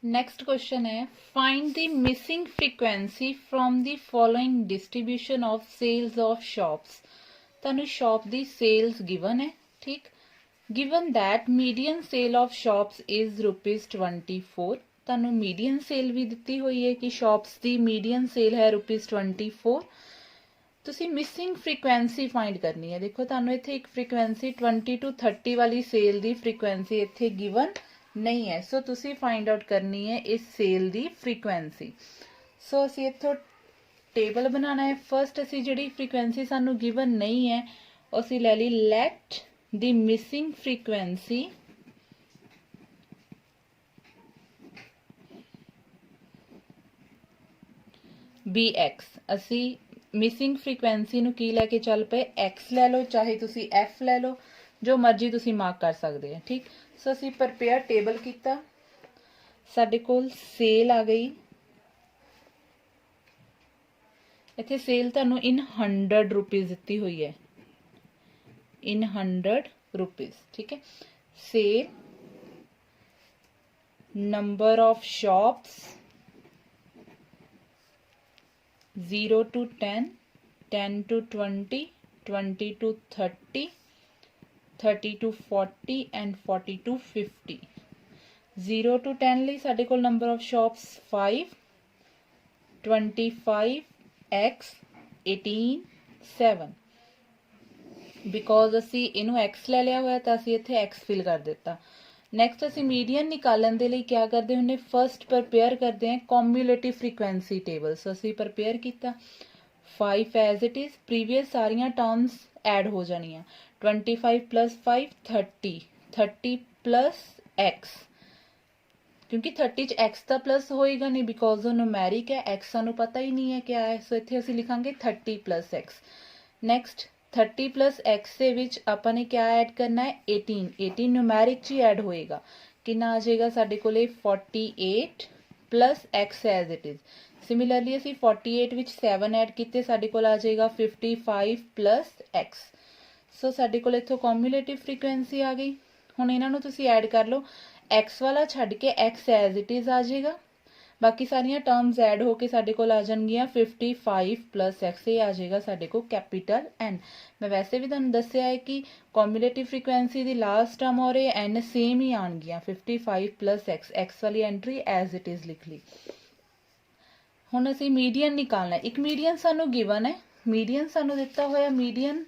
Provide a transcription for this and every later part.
Next question है find the missing frequency from the following distribution of sales of shops. तुहानू shop दी sales given है, ठीक। Given that median sale of shops is ₹24। तुहानू median cell भी दिती हुई है कि शॉप्स दी मीडियन सेल है ₹24। तुसी मिसिंग फ्रीक्वेंसी फाइंड करनी है। देखो तुहानू इत्थे एक फ्रीक्वेंसी 20 to 30 वाली सेल दी फ्रीक्वेंसी इत्थे गिवन नहीं है। सो तुसी फाइंड आउट करनी है इस सेल दी फ्रीक्वेंसी। सो असी इत्थों टेबल बनाना है। फर्स्ट असी जिहड़ी फ्रीक्वेंसी सानू गिवन नहीं है असी ले ली let the missing frequency be X. असी मिसिंग फ्रीक्वेंसी नू की लैके चल पे एक्स ले लो, चाहे तुसी एफ ले लो, जो मर्जी तुसी मार्क कर सकते हैं, ठीक। सो असी प्रिपेयर टेबल किया, साडे कोल सेल आ गई। इत्थे सेल तुहानू इन ₹100 दिती हुई है, इन ₹100, ठीक है। Sale number of shops 0 to 10, 10 to 20, 20 to 30, 30 to 40 and 40 to 50। 0 to 10 ਲਈ ਸਾਡੇ ਕੋਲ number of shops 5, 25, x, 18, 7। Because असी इनू x ले लिया हुआ तो असी इत्थे x फिल कर दिता। नैक्सट असी मीडियन निकालन दे लई क्या करते हुन्ने, फर्स्ट प्रिपेयर करते हैं कॉम्यूलेटिव फ्रीक्वेंसी टेबल। सो असी प्रिपेयर किया 5 एज इट इज, प्रीवियस सारियां टर्म्स ऐड हो जानियां। 25 + 5 30, 30 + x, क्योंकि 30 च x का प्लस होएगा नहीं बिकॉज वो न्यूमैरिक है, x सानू पता ही नहीं है क्या है। सो इत्थे असी लिखांगे 30 + x। नैक्सट 30 + x ਦੇ ਵਿੱਚ ਆਪਾਂ ਨੇ क्या ऐड करना है, 18। 18 न्यूमैरिक च ही ऐड होएगा, कितना आ जाएगा साडे कोले 48 + x as it is. Similarly असी 48 ਵਿੱਚ 7 ऐड किते, साडे कोल आ जाएगा 55 + x। सो साडे कोल इत्थों कॉम्यूलेटिव फ्रीक्वेंसी आ गई। हुण इन्हां नूं तुसीं ऐड कर लो, x वाला छड्ड के x एज इट इज आ जाएगा, बाकी सारियां टर्म्स ऐड होके साडे कोल आ जाणगियां 55 + x। ये आ जाएगा साडे को कैपिटल N। मैं वैसे भी तुहानूं दस्सिया है कि कॉम्यूलेटिव फ्रीक्वेंसी दी लास्ट टर्म और N सेम ही आणगियां, 55 + x। x वाली एंट्री एज इट इज लिख ली। हुण असीं मीडियन निकालना है। एक मीडियन सानूं गिवन है, मीडियन सानूं दिता होया मीडियन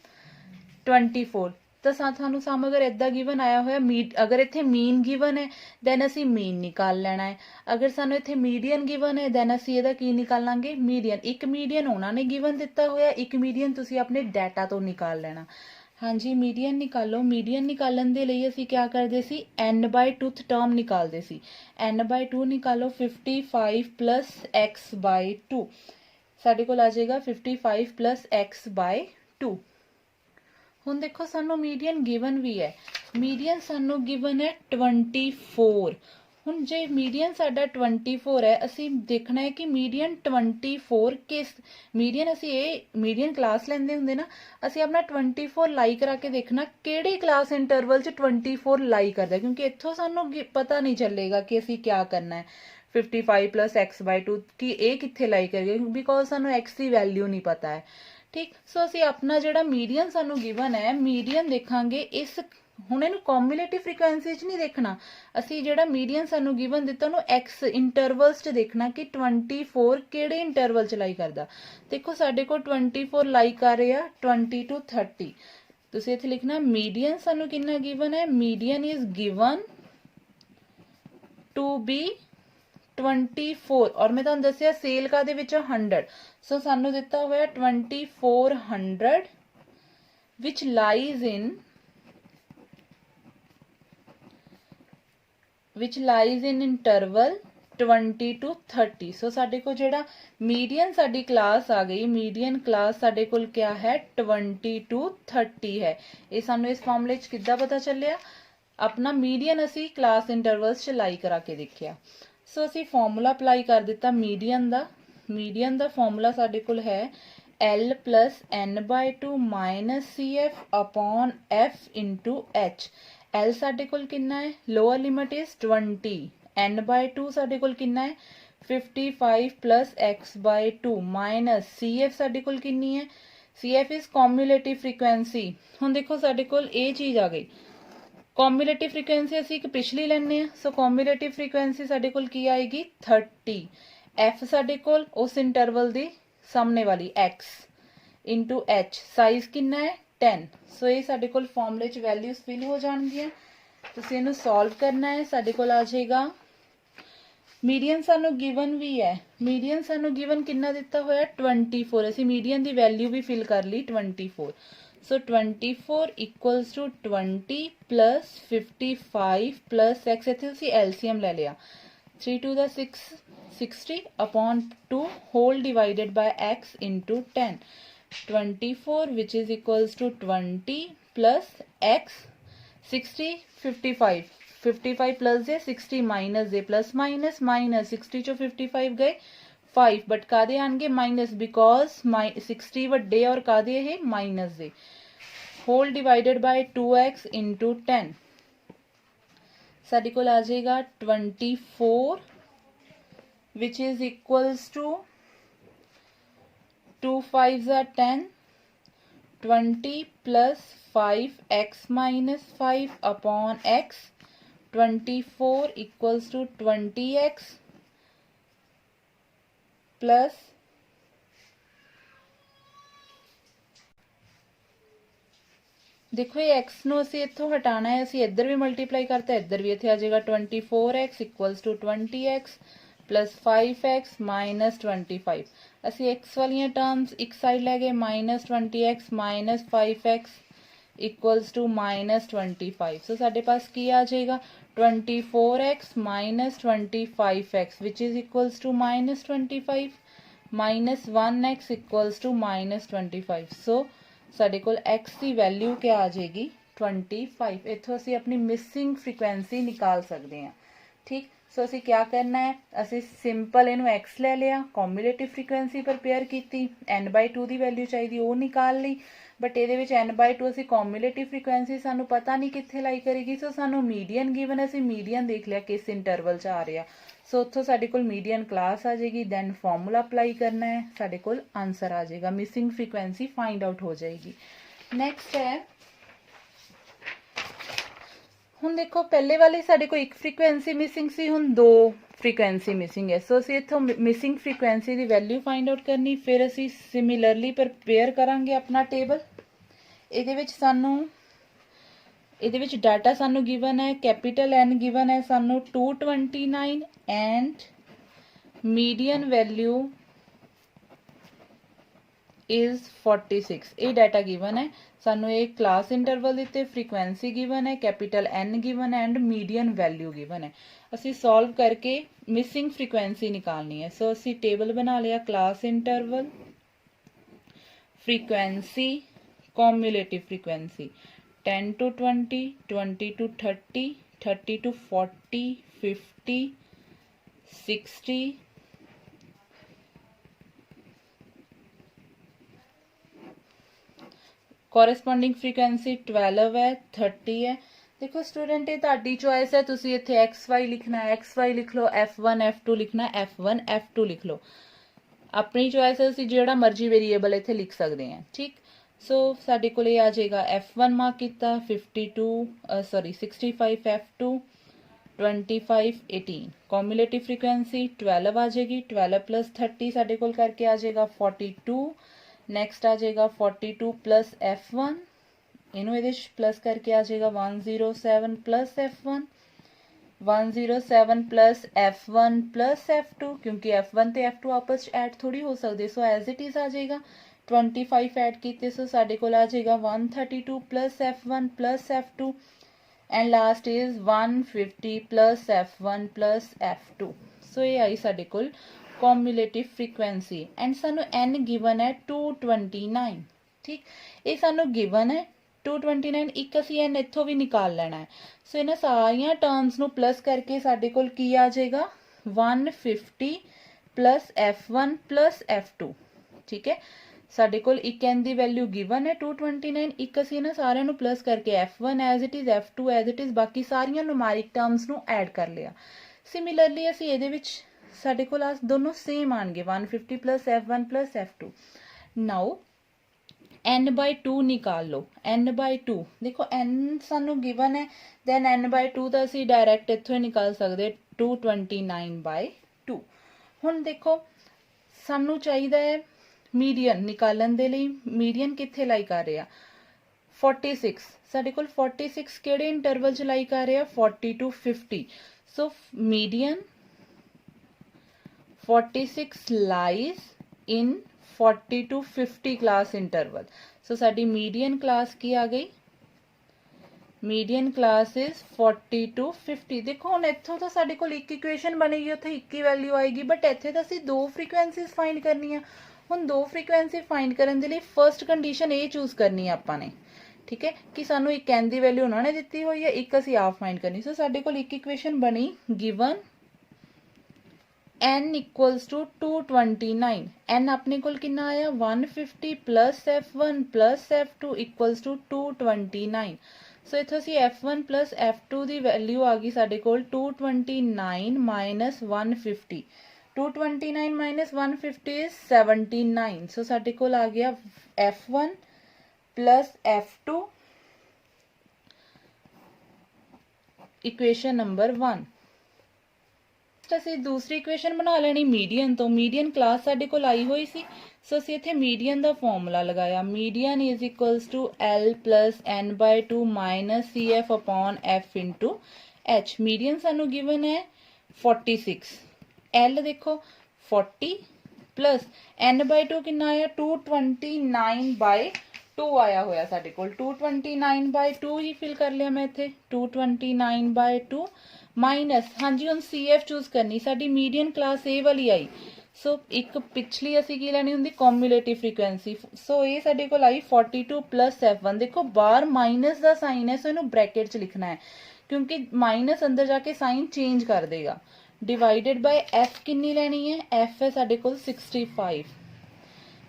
24। तो सानू सम अगर इदा गिवन आया होया अगर इत्थे मीन गिवन है दैन असी मीन निकाल लेना है। अगर सानू इत्थे मीडियन गिवन है दैन असी इहदा की निकालांगे, मीडियन। एक मीडियन उन्होंने गिवन दिता होया, एक मीडियन तुसी अपने डाटा तो निकाल लेना। हाँ जी, मीडियन निकालो। मीडियन निकालन दे लई असी क्या करदे सी, n/2 टर्म निकालदे सी। n/2 निकालो, 55 + x/2 साडे कोल आ जाएगा 55 + x/2। हुण देखो सानू मीडियन गिवन भी है, मीडियन सानू गिवन है 24। हुण जे मीडियन साडा 24 है, असी देखना है कि मीडियन 24 किस मीडियन असी ये मीडियन क्लास लेंदे हुंदे ना, असी अपना 24 लाई करा के देखना किहड़ी क्लास इंटरवल च 24 लाई करदा है, क्योंकि इत्थों सानू पता नहीं चलेगा कि असी क्या करना है 55 + x/2 कि ये कित्थे लाई करिए, बिकॉज सानू x की वैल्यू नहीं पता है, ठीक। सो असी अपना जिहड़ा मीडियन सानू गिवन है, मीडियन देखांगे इस हुण इहनूं कॉम्यूलेटिव फ्रीक्वेंसी च नहीं देखना, असी जिहड़ा मीडियन सानू गिवन दिता उहनूं एक्स इंटरवल्स च देखना कि 24 किहड़े इंटरवल च लाई करदा। देखो साडे कोल 24 लाई कर रहा 20 to 30। तुसीं इत्थे लिखना मीडियन सानू कितना गिवन है, median is given to be 24 और मैं तुहानूं दस्सिया सेल का दे विच 100। सो सानू दिता होया 2400 which lies in interval 20 to 30। सो साडे को जेड़ा मीडियन साडी क्लास आ गई, मीडियन क्लास साडे कोल क्या है 20 to 30 है। ये सानू इस फॉर्मूले च किद्दां पता चलिया, अपना मीडियन असी क्लास इंटरवल्स च लाई करा के देखिया। सो असी फॉर्मूला अप्लाई कर दिता मीडियन दा। मीडियन दा फॉर्मूला साडे कोल है L + n/2 - CF upon F × H। L साडे कोल कितना है, लोअर लिमिट इज 20, n/2 ਸਾਡੇ ਕੋਲ ਕਿੰਨਾ ਹੈ 55 plus x/2 minus CF ਸਾਡੇ ਕੋਲ ਕਿੰਨੀ ਹੈ CF is cumulative frequency। ਹੁਣ ਦੇਖੋ ਸਾਡੇ ਕੋਲ ਇਹ ਚੀਜ਼ ਆ ਗਈ cumulative frequency ਅਸੀਂ ਇੱਕ ਪਿਛਲੀ ਲੈਣੇ ਆ ਸੋ cumulative frequency ਸਾਡੇ ਕੋਲ ਕੀ ਆਏਗੀ 30 f ਸਾਡੇ ਕੋਲ ਉਸ ਇੰਟਰਵਲ ਦੀ ਸਾਹਮਣੇ ਵਾਲੀ x into h ਸਾਈਜ਼ ਕਿੰਨਾ ਹੈ 10 ਸੋ ਇਹ ਸਾਡੇ ਕੋਲ ਫਾਰਮੂਲੇ 'ਚ ਵੈਲਿਊਜ਼ ਫਿਲ ਹੋ ਜਾਣਗੀਆਂ ਤੁਸੀਂ ਇਹਨੂੰ ਸੋਲਵ ਕਰਨਾ ਹੈ ਸਾਡੇ ਕੋਲ ਆ ਜਾਏਗਾ ਮੀਡੀਅਨ ਸਾਨੂੰ ਗਿਵਨ ਵੀ ਹੈ ਮੀਡੀਅਨ ਸਾਨੂੰ ਗਿਵਨ ਕਿੰਨਾ ਦਿੱਤਾ ਹੋਇਆ 24 ਅਸੀਂ ਮੀਡੀਅਨ ਦੀ ਵੈਲਿਊ ਵੀ ਫਿਲ ਕਰ ਲਈ 24 ਸੋ 24 equals to 20 plus 55 plus x ਇੱਥੇ ਅਸੀਂ LCM ਲੈ ਲਿਆ 3 to the 6 60 upon 2 whole divided by x into 10 24 which is equals to 20 plus x 60 55 plus j 60 minus j plus minus 60 ਚੋਂ 55 ਗਏ 5 ਬਟ ਕਾਦੇ ਆਣਗੇ ਮਾਈਨਸ ਬਿਕੋਜ਼ 60 ਵੱਡੇ ਔਰ ਕਾਦੇ ਇਹ ਮਾਈਨਸ ਦੇ ਹੋਲ ਡਿਵਾਈਡਡ ਬਾਈ 2x into 10 ਸਾਡੇ ਕੋਲ ਆ ਜਾਏਗਾ 24 which is equals to 2 5s are 10 20 plus 5x minus 5 upon x 24 equals to 20x plus देखो ये x ਨੂੰ ਅਸੀਂ ਇੱਥੋਂ ਹਟਾਣਾ ਹੈ ਅਸੀਂ ਇੱਧਰ ਵੀ ਮਲਟੀਪਲਾਈ ਕਰਤਾ ਇੱਧਰ ਵੀ ਇੱਥੇ ਆ ਜਾਏਗਾ 24x equals to 20x plus 5x minus 25 ਅਸੀਂ x ਵਾਲੀਆਂ ਟਰਮਸ ਇੱਕ ਸਾਈਡ ਲੈ ਗਏ minus 20x minus 5x equals to minus 25 so ਸਾਡੇ ਪਾਸ ਕੀ ਆ ਜਾਏਗਾ 24x minus 25x which is equals to minus 25 minus 1x equals to minus 25 so ਸਾਡੇ ਕੋਲ x ਦੀ ਵੈਲਿਊ ਕੀ ਆ ਜਾਏਗੀ 25 ਇੱਥੋਂ ਅਸੀਂ ਆਪਣੀ ਮਿਸਿੰਗ ਫ੍ਰੀਕੁਐਂਸੀ ਨਿਕਾਲ ਸਕਦੇ ਹਾਂ ਠੀਕ ਸੋ ਅਸੀਂ ਕੀ ਕਰਨਾ ਹੈ ਅਸੀਂ ਸਿੰਪਲ ਇਹਨੂੰ x ਲੈ ਲਿਆ ਕਮਿਊਲੇਟਿਵ ਫ੍ਰੀਕੁਐਂਸੀ ਪ੍ਰਪੇਅਰ ਕੀਤੀ n/2 ਦੀ ਵੈਲਿਊ ਚਾਹੀਦੀ ਉਹ ਨਿਕਾਲ ਲਈ ਬਟ ਇਹਦੇ ਵਿੱਚ n/2 ਅਸੀਂ ਕਮਿਊਲੇਟਿਵ ਫ੍ਰੀਕੁਐਂਸੀ ਸਾਨੂੰ ਪਤਾ ਨਹੀਂ ਕਿੱਥੇ ਲਾਈ ਕਰੇਗੀ ਸੋ ਸਾਨੂੰ ਮੀਡੀਅਨ ਗਿਵਨ ਅਸੀਂ ਮੀਡੀਅਨ ਦੇਖ ਲਿਆ ਕਿਸ ਇੰਟਰਵਲ 'ਚ ਆ ਰਿਹਾ ਸੋ ਉੱਥੋਂ ਸਾਡੇ ਕੋਲ ਮੀਡੀਅਨ ਕਲਾਸ ਆ ਜਾਏਗੀ ਦੈਨ ਫਾਰਮੂਲਾ ਅਪਲਾਈ ਕਰਨਾ ਹੈ ਸਾਡੇ ਕੋਲ ਆਨਸਰ ਆ ਜਾਏਗਾ ਮਿਸਿੰਗ ਫ੍ਰੀਕੁਐਂਸੀ ਫਾਈਂਡ ਆਊਟ ਹੋ ਜਾਏਗੀ ਨੈਕਸਟ ਹੈ ਹੁਣ ਦੇਖੋ ਪਹਿਲੇ ਵਾਲੀ ਸਾਡੇ ਕੋਲ ਇੱਕ ਫ੍ਰੀਕੁਐਂਸੀ ਮਿਸਿੰਗ ਸੀ ਹੁਣ ਦੋ ਫ੍ਰੀਕੁਐਂਸੀ ਮਿਸਿੰਗ ਹੈ ਸੋ ਅਸੀਂ ਇੱਥੋਂ ਮਿਸਿੰਗ ਫ੍ਰੀਕੁਐਂਸੀ ਦੀ ਵੈਲਿਊ ਫਾਈਂਡ ਆਊਟ ਕਰਨੀ ਫਿਰ ਅਸੀਂ ਸਿਮਿਲਰਲੀ ਪ੍ਰਪੇਅਰ ਕਰਾਂਗੇ ਆਪਣਾ ਟੇਬਲ ਇਹਦੇ ਵਿੱਚ ਡਾਟਾ ਸਾਨੂੰ ਗਿਵਨ ਹੈ ਕੈਪੀਟਲ N ਗਿਵਨ ਹੈ ਸਾਨੂੰ 229 ਐਂਡ ਮੀਡੀਅਨ ਵੈਲਿਊ is 46 ਇਹ ਡਾਟਾ ਗਿਵਨ ਹੈ ਸਾਨੂੰ ਇਹ ਕਲਾਸ ਇੰਟਰਵਲ ਦਿੱਤੇ ਫ੍ਰੀਕੁਐਂਸੀ ਗਿਵਨ ਹੈ ਕੈਪੀਟਲ N ਗਿਵਨ ਹੈ ਐਂਡ ਮੀਡੀਅਨ ਵੈਲਿਊ ਗਿਵਨ ਹੈ ਅਸੀਂ ਸੋਲਵ ਕਰਕੇ ਮਿਸਿੰਗ ਫ੍ਰੀਕੁਐਂਸੀ ਨਿਕਾਲਣੀ ਹੈ ਸੋ ਅਸੀਂ ਟੇਬਲ ਬਣਾ ਲਿਆ class interval frequency cumulative frequency 10 to 20 20 to 30 30 to 40 50 60 corresponding frequency 12 है 30 है देखो स्टूडेंट ये ਤੁਹਾਡੀ चॉइस है ਤੁਸੀਂ ਇੱਥੇ xy ਲਿਖਣਾ है xy ਲਿਖ ਲਓ f1 f2 ਲਿਖਣਾ f1 f2 ਲਿਖ ਲਓ ਆਪਣੀ ਚੋਇਸ ਹੈ ਤੁਸੀਂ ਜਿਹੜਾ ਮਰਜ਼ੀ ਵੇਰੀਏਬਲ ਇੱਥੇ ਲਿਖ ਸਕਦੇ ਹਾਂ ਠੀਕ ਸੋ ਸਾਡੇ ਕੋਲ ਇਹ ਆ ਜਾਏਗਾ f1 ਮਾਰਕ ਕੀਤਾ 65 f2 25 18 cumulative frequency 12 ਆ ਜਾਏਗੀ 12 plus 30 ਸਾਡੇ ਕੋਲ ਕਰਕੇ ਆ ਜਾਏਗਾ 42 ਨੈਕਸਟ ਆ ਜਾਏਗਾ 42 plus f1 ਇਹਨੂੰ ਇਹਦੇ ਪਲੱਸ ਕਰਕੇ ਆ ਜਾਏਗਾ 107 plus f1 107 plus f1 plus f2 ਕਿਉਂਕਿ f1 ਤੇ f2 ਆਪਸ ਚ ਐਡ ਥੋੜੀ ਹੋ ਸਕਦੇ ਸੋ ਐਜ਼ ਇਟ ਇਜ਼ ਆ ਜਾਏਗਾ 25 ਐਡ ਕੀਤੇ ਸੋ ਸਾਡੇ ਕੋਲ ਆ ਜਾਏਗਾ 132 plus f1 plus f2 and last is 150 plus f1 plus f2 ਸੋ ਇਹ ਆਈ ਸਾਡੇ ਕੋਲ cumulative frequency and ਸਾਨੂੰ n given ਹੈ 229 ਠੀਕ ਇਹ ਸਾਨੂੰ given ਹੈ 229 ਇੱਕ ਅਸੀਂ n ਇੱਥੋਂ ਵੀ ਨਿਕਾਲ ਲੈਣਾ ਹੈ ਸੋ ਇਹਨਾਂ ਸਾਰੀਆਂ ਟਰਮਸ ਨੂੰ ਪਲੱਸ ਕਰਕੇ ਸਾਡੇ ਕੋਲ ਕੀ ਆ ਜਾਏਗਾ 150 plus f1 plus f2 ਠੀਕ ਹੈ ਸਾਡੇ ਕੋਲ ਇੱਕ n ਦੀ ਵੈਲਿਊ ਗਿਵਨ ਹੈ 229 ਇੱਕ ਅਸੀਂ ਇਹਨਾਂ ਸਾਰਿਆਂ ਨੂੰ ਪਲੱਸ ਕਰਕੇ f1 as it is f2 as it is ਬਾਕੀ ਸਾਰੀਆਂ ਨੂਮੈਰਿਕ ਟਰਮਸ ਨੂੰ ਐਡ ਕਰ ਲਿਆ सिमिलरली ਅਸੀਂ ਇਹਦੇ ਵਿੱਚ ਸਾਡੇ ਕੋਲ ਆ ਦੋਨੋਂ ਸੇਮ ਆਣਗੇ 150 plus f1 plus f2 now n by 2 ਨਿਕਾਲ ਲਓ n by 2 ਦੇਖੋ n ਸਾਨੂੰ ਗਿਵਨ ਹੈ ਦੈਨ n by 2 ਤਾਂ ਅਸੀਂ ਡਾਇਰੈਕਟ ਇੱਥੋਂ ਹੀ ਨਿਕਾਲ ਸਕਦੇ 229 by 2 ਹੁਣ ਦੇਖੋ ਸਾਨੂੰ ਚਾਹੀਦਾ ਹੈ ਮੀਡੀਅਨ ਨਿਕਾਲਣ ਦੇ ਲਈ ਮੀਡੀਅਨ ਕਿੱਥੇ ਲਾਈ ਕਰ ਰਿਹਾ 46 ਸਾਡੇ ਕੋਲ 46 ਕਿਹੜੇ ਇੰਟਰਵਲ ਚ ਲਾਈ ਕਰ ਰਿਹਾ 40 to 50 so median 46 lies in 40 to 50 class interval so ਸਾਡੀ median class ਕੀ ਆ ਗਈ median class is 40 to 50 ਦੇਖੋ ਹੁਣ ਇੱਥੋਂ ਤਾਂ ਸਾਡੇ ਕੋਲ ਇੱਕ ਇਕੁਏਸ਼ਨ ਬਣੇਗੀ ਉੱਥੇ ਇੱਕ ਹੀ ਵੈਲਿਊ ਆਏਗੀ ਬਟ ਇੱਥੇ ਤਾਂ ਅਸੀਂ ਦੋ ਫ੍ਰੀਕੁਐਂਸੀਜ਼ ਫਾਈਂਡ ਕਰਨੀਆਂ ਹੁਣ ਦੋ ਫ੍ਰੀਕੁਐਂਸੀ ਫਾਈਂਡ ਕਰਨ ਦੇ ਲਈ ਫਰਸਟ ਕੰਡੀਸ਼ਨ ਇਹ ਚੂਜ਼ ਕਰਨੀ ਹੈ ਆਪਾਂ ਨੇ ਠੀਕ ਹੈ ਕਿ ਸਾਨੂੰ ਇੱਕ n ਦੀ ਵੈਲਿਊ ਉਹਨਾਂ ਨੇ ਦਿੱਤੀ ਹੋਈ ਹੈ ਇੱਕ ਅਸੀਂ ਆਪ ਫਾਈਂਡ ਕਰਨੀ ਸੋ ਸਾਡੇ ਕੋਲ ਇੱਕ ਇਕੁਏਸ਼ਨ ਬਣੀ given n equals to 229 n ਆਪਣੇ ਕੋਲ ਕਿੰਨਾ ਆਇਆ 150 plus f1 plus f2 equals to 229 ਸੋ ਇੱਥੇ ਅਸੀਂ f1 plus f2 ਦੀ ਵੈਲਿਊ ਆ ਗਈ ਸਾਡੇ ਕੋਲ 229 minus 150 229 minus 150 is 79 ਸੋ ਸਾਡੇ ਕੋਲ ਆ ਗਿਆ f1 plus f2 equation number 1 ਅਸੀਂ ਦੂਸਰੀ ਇਕੁਏਸ਼ਨ ਬਣਾ ਲੈਣੀ ਮੀਡੀਅਨ ਤੋਂ ਮੀਡੀਅਨ ਕਲਾਸ ਸਾਡੇ ਕੋਲ ਆਈ ਹੋਈ ਸੀ ਸੋ ਅਸੀਂ ਇੱਥੇ ਮੀਡੀਅਨ ਦਾ ਫਾਰਮੂਲਾ ਲਗਾਇਆ median is equals to L plus n by 2 minus CF upon F into H median ਸਾਨੂੰ ਗਿਵਨ ਹੈ 46 L ਦੇਖੋ 40 plus n by 2 ਕਿੰਨਾ ਆਇਆ 229 by 2 ਆਇਆ ਹੋਇਆ ਸਾਡੇ ਕੋਲ 229 by 2 ਹੀ ਫਿਲ ਕਰ ਲਿਆ ਮੈਂ ਇੱਥੇ 229 by 2 ਮਾਈਨਸ ਹਾਂਜੀ ਹੁਣ CF ਚੂਜ਼ ਕਰਨੀ ਸਾਡੀ ਮੀਡੀਅਨ ਕਲਾਸ A ਵਾਲੀ ਆਈ ਸੋ ਇੱਕ ਪਿਛਲੀ ਅਸੀਂ ਕੀ ਲੈਣੀ ਹੁੰਦੀ ਕੌਮੂਲੇਟਿਵ ਫ੍ਰੀਕੁਐਂਸੀ ਸੋ ਇਹ ਸਾਡੇ ਕੋਲ ਆਈ 42 plus f1 ਦੇਖੋ ਬਾਹਰ ਮਾਈਨਸ ਦਾ ਸਾਈਨ ਹੈ ਸੋ ਇਹਨੂੰ ਬ੍ਰੈਕਟ 'ਚ ਲਿਖਣਾ ਹੈ ਕਿਉਂਕਿ ਮਾਈਨਸ ਅੰਦਰ ਜਾ ਕੇ ਸਾਈਨ ਚੇਂਜ ਕਰ ਦੇਗਾ ਡਿਵਾਈਡਡ ਬਾਈ f ਕਿੰਨੀ ਲੈਣੀ ਹੈ f ਹੈ ਸਾਡੇ ਕੋਲ 65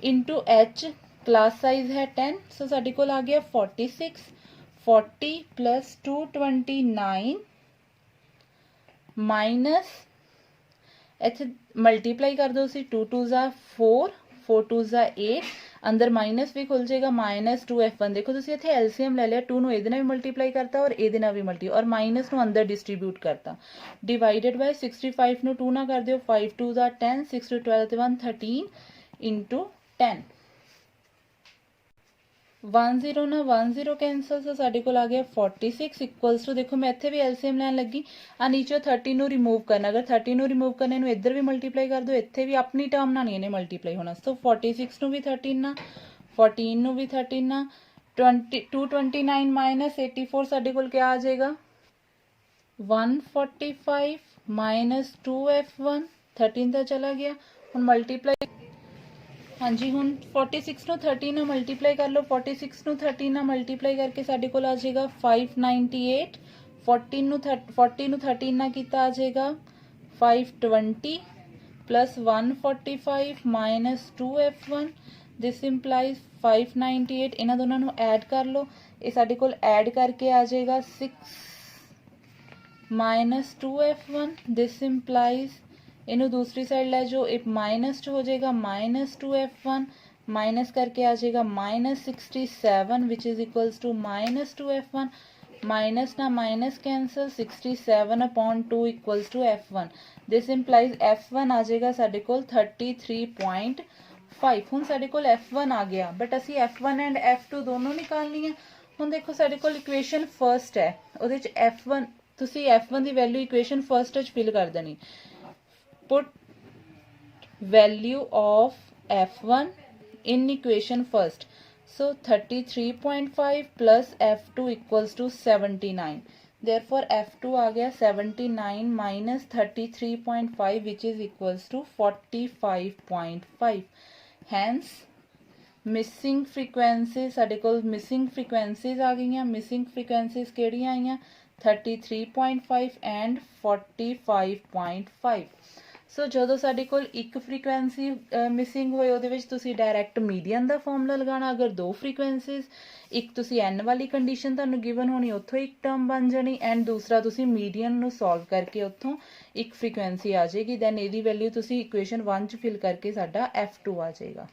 ਇਨਟੂ h ਕਲਾਸ ਸਾਈਜ਼ ਹੈ 10 ਸੋ ਸਾਡੇ ਕੋਲ ਆ ਗਿਆ 46 40 plus 229 ਮਾਈਨਸ ਇੱਥੇ ਮਲਟੀਪਲਾਈ ਕਰ ਦੋ ਸੀ 2 2 ਜਾ 4 4 2 ਜਾ 8 ਅੰਦਰ ਮਾਈਨਸ ਵੀ ਖੁੱਲ ਜਾਏਗਾ ਮਾਈਨਸ 2f1 ਦੇਖੋ ਤੁਸੀਂ ਇੱਥੇ ਐਲਸੀਐਮ ਲੈ ਲਿਆ 2 ਨੂੰ ਇਹਦੇ ਨਾਲ ਵੀ ਮਲਟੀਪਲਾਈ ਕਰਤਾ ਔਰ ਇਹਦੇ ਨਾਲ ਵੀ ਮਲਟੀ ਔਰ ਮਾਈਨਸ ਨੂੰ ਅੰਦਰ ਡਿਸਟ੍ਰੀਬਿਊਟ ਕਰਤਾ ਡਿਵਾਈਡਡ ਬਾਈ 65 ਨੂੰ 2 ਨਾਲ ਕਰ ਦਿਓ 5 2 ਜਾ 10 6 2 12 ਤੇ 1 13 into 10 10 ਨਾ 10 ਕੈਂਸਲ ਸੋ ਸਾਡੇ ਕੋਲ ਆ ਗਿਆ 46 ਇਕੁਅਲਸ ਟੂ ਦੇਖੋ ਮੈਂ ਇੱਥੇ ਵੀ ਐਲਸੀਐਮ ਲੈਣ ਲੱਗੀ ਆ ਨੀਚੇ 30 ਨੂੰ ਰਿਮੂਵ ਕਰਨਾ ਅਗਰ 30 ਨੂੰ ਰਿਮੂਵ ਕਰਨੇ ਨੂੰ ਇੱਧਰ ਵੀ ਮਲਟੀਪਲਾਈ ਕਰ ਦਿਓ ਇੱਥੇ ਵੀ ਆਪਣੀ ਟਰਮ ਨਾਲ ਨਹੀਂ ਇਹਨੇ ਮਲਟੀਪਲਾਈ ਹੋਣਾ ਸੋ 46 ਨੂੰ ਵੀ 13 ਨਾਲ 14 ਨੂੰ ਵੀ 13 ਨਾਲ 229 ਮਾਈਨਸ 84 ਸਾਡੇ ਕੋਲ ਕਿਆ ਆ ਜਾਏਗਾ 145 ਮਾਈਨਸ 2f1 13 ਤਾਂ ਚਲਾ ਗਿਆ ਹੁਣ ਮਲਟੀਪਲਾਈ ਹਾਂਜੀ ਹੁਣ 46 ਨੂੰ 30 ਨਾਲ ਮਲਟੀਪਲਾਈ ਕਰ ਲਓ 46 ਨੂੰ 30 ਨਾਲ ਮਲਟੀਪਲਾਈ ਕਰਕੇ ਸਾਡੇ ਕੋਲ ਆ ਜਾਏਗਾ 598 40 ਨੂੰ 13 ਨਾਲ ਕੀਤਾ ਆ ਜਾਏਗਾ 520 plus 145 minus 2f1 this implies 598 ਇਹਨਾਂ ਦੋਨਾਂ ਨੂੰ ਐਡ ਕਰ ਲਓ ਇਹ ਸਾਡੇ ਕੋਲ ਐਡ ਕਰਕੇ ਆ ਜਾਏਗਾ 6 minus 2f1 this implies ਇਹਨੂੰ ਦੂਸਰੀ ਸਾਈਡ ਲੈ ਜਾਓ ਇਹ ਮਾਈਨਸ 'ਚ ਹੋ ਜਾਏਗਾ ਮਾਈਨਸ 2f1 ਮਾਈਨਸ ਕਰਕੇ ਆ ਜਾਏਗਾ minus 67 which is equals to minus 2f1 minus ना minus cancel 67 upon 2 equals to f1 this implies f1 आ जाएगा साडे कोल 33.5 ਹੁਣ ਸਾਡੇ ਕੋਲ f1 ਆ ਗਿਆ ਬਟ ਅਸੀਂ f1 ਐਂਡ f2 ਦੋਨੋਂ ਨਿਕਾਲਣੀ ਹੈ ਹੁਣ ਦੇਖੋ ਸਾਡੇ ਕੋਲ ਇਕੁਏਸ਼ਨ ਫਰਸਟ ਹੈ ਉਹਦੇ ਚ f1 ਤੁਸੀਂ f1 ਦੀ ਵੈਲਿਊ ਇਕੁਏਸ਼ਨ ਫਰਸਟ ਵਿੱਚ ਫਿਲ ਕਰ ਦੇਣੀ put value of f1 in equation first so 33.5 plus f2 equals to 79 therefore f2 आ गया 79 minus 33.5 which is equals to 45.5 hence missing frequencies साडे कोल missing frequencies आ गई missing frequencies केड़ियां आईयां 33.5 and 45.5 ਸੋ ਜਦੋਂ ਸਾਡੇ ਕੋਲ ਇੱਕ ਫ੍ਰੀਕੁਐਂਸੀ ਮਿਸਿੰਗ ਹੋਏ ਉਹਦੇ ਵਿੱਚ ਤੁਸੀਂ ਡਾਇਰੈਕਟ ਮੀਡੀਅਨ ਦਾ ਫਾਰਮੂਲਾ ਲਗਾਉਣਾ। ਅਗਰ ਦੋ ਫ੍ਰੀਕੁਐਂਸੀਜ਼, ਇੱਕ ਤੁਸੀਂ n ਵਾਲੀ ਕੰਡੀਸ਼ਨ ਤੁਹਾਨੂੰ ਗਿਵਨ ਹੋਣੀ, ਉੱਥੋਂ ਇੱਕ ਟਰਮ ਬਣ ਜਾਣੀ, ਐਂਡ ਦੂਸਰਾ ਤੁਸੀਂ ਮੀਡੀਅਨ ਨੂੰ ਸੋਲਵ ਕਰਕੇ ਉੱਥੋਂ ਇੱਕ ਫ੍ਰੀਕੁਐਂਸੀ ਆ ਜਾਏਗੀ। ਦੈਨ ਇਹਦੀ ਵੈਲਿਊ ਤੁਸੀਂ ਇਕੁਏਸ਼ਨ 1 'ਚ ਫਿਲ ਕਰਕੇ ਸਾਡਾ F2 ਆ ਜਾਏਗਾ।